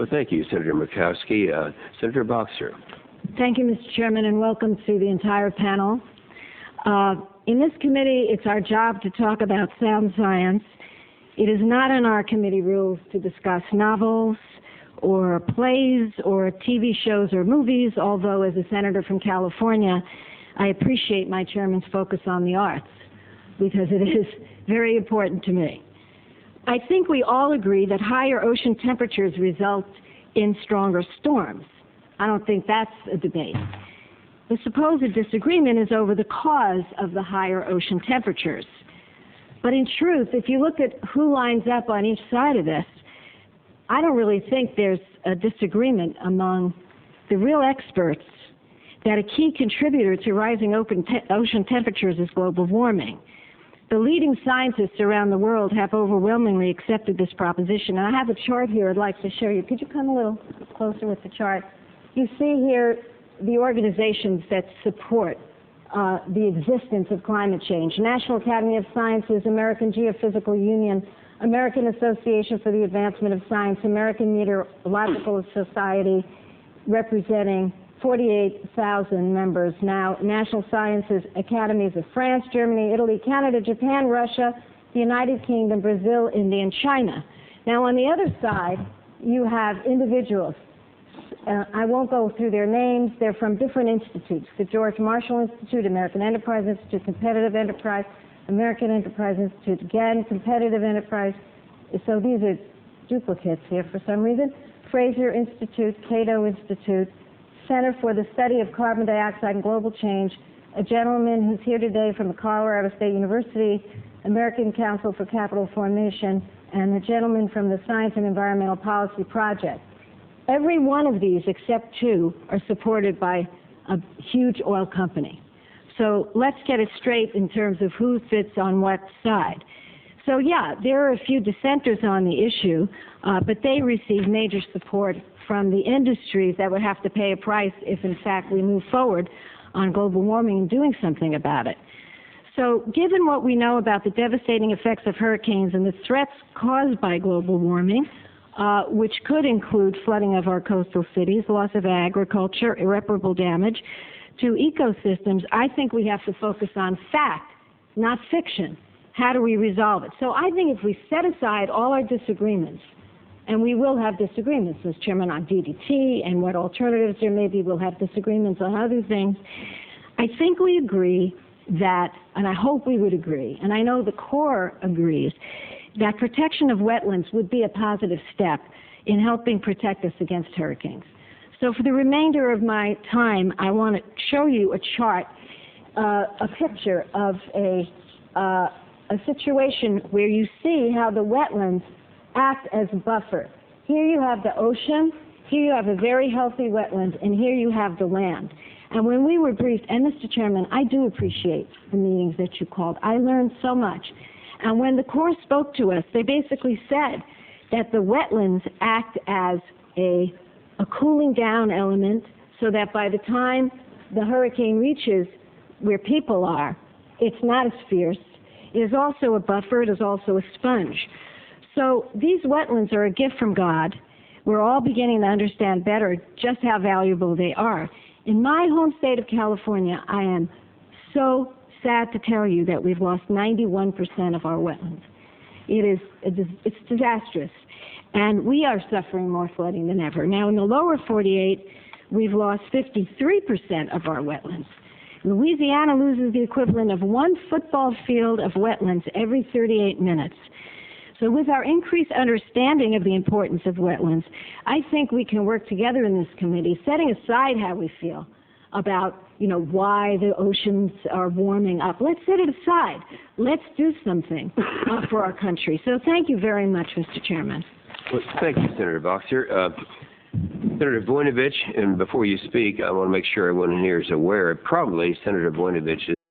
Well, thank you, Senator Murkowski. Senator Boxer. Thank you, Mr. Chairman, and welcome to the entire panel. In this committee, it's our job to talk about sound science. It is not in our committee rules to discuss novels or plays or TV shows or movies, although as a senator from California, I appreciate my chairman's focus on the arts because it is very important to me. I think we all agree that higher ocean temperatures result in stronger storms. I don't think that's a debate. The supposed disagreement is over the cause of the higher ocean temperatures. But in truth, if you look at who lines up on each side of this, I don't really think there's a disagreement among the real experts that a key contributor to rising ocean temperatures is global warming. The leading scientists around the world have overwhelmingly accepted this proposition. And I have a chart here I'd like to show you. Could you come a little closer with the chart? You see here the organizations that support the existence of climate change. National Academy of Sciences, American Geophysical Union, American Association for the Advancement of Science, American Meteorological Society, representing 48,000 members now, National Sciences Academies of France, Germany, Italy, Canada, Japan, Russia, the United Kingdom, Brazil, India, and China. Now, on the other side, you have individuals. I won't go through their names. They're from different institutes. The George Marshall Institute, American Enterprise Institute, Competitive Enterprise, American Enterprise Institute, again, Competitive Enterprise. So these are duplicates here for some reason. Fraser Institute, Cato Institute, Center for the Study of Carbon Dioxide and Global Change, a gentleman who's here today from the Colorado State University, American Council for Capital Formation, and the gentleman from the Science and Environmental Policy Project. Every one of these, except two, are supported by a huge oil company. So let's get it straight in terms of who fits on what side. So yeah, there are a few dissenters on the issue, but they receive major support from the industries that would have to pay a price if, in fact, we move forward on global warming and doing something about it. So given what we know about the devastating effects of hurricanes and the threats caused by global warming, which could include flooding of our coastal cities, loss of agriculture, irreparable damage to ecosystems, I think we have to focus on fact, not fiction. How do we resolve it? So I think if we set aside all our disagreements, and we will have disagreements, Mr. Chairman, on DDT and what alternatives there may be. We'll have disagreements on other things. I think we agree that, and I hope we would agree, and I know the Corps agrees, that protection of wetlands would be a positive step in helping protect us against hurricanes. So for the remainder of my time, I want to show you a chart, a picture of a situation where you see how the wetlands act as a buffer. Here you have the ocean, here you have a very healthy wetland, and here you have the land. And when we were briefed, and Mr. Chairman, I do appreciate the meetings that you called. I learned so much. And when the Corps spoke to us, they basically said that the wetlands act as a cooling down element so that by the time the hurricane reaches where people are, it's not as fierce. It is also a buffer. It is also a sponge. So these wetlands are a gift from God. We're all beginning to understand better just how valuable they are. In my home state of California, I am so sad to tell you that we've lost 91% of our wetlands. It's disastrous. And we are suffering more flooding than ever. Now, in the lower 48, we've lost 53% of our wetlands. Louisiana loses the equivalent of one football field of wetlands every 38 minutes. So with our increased understanding of the importance of wetlands, I think we can work together in this committee, setting aside how we feel about, why the oceans are warming up. Let's set it aside. Let's do something for our country. So thank you very much, Mr. Chairman. Well, thank you, Senator Boxer. Senator Voinovich, and before you speak, I want to make sure everyone here is aware, probably Senator Voinovich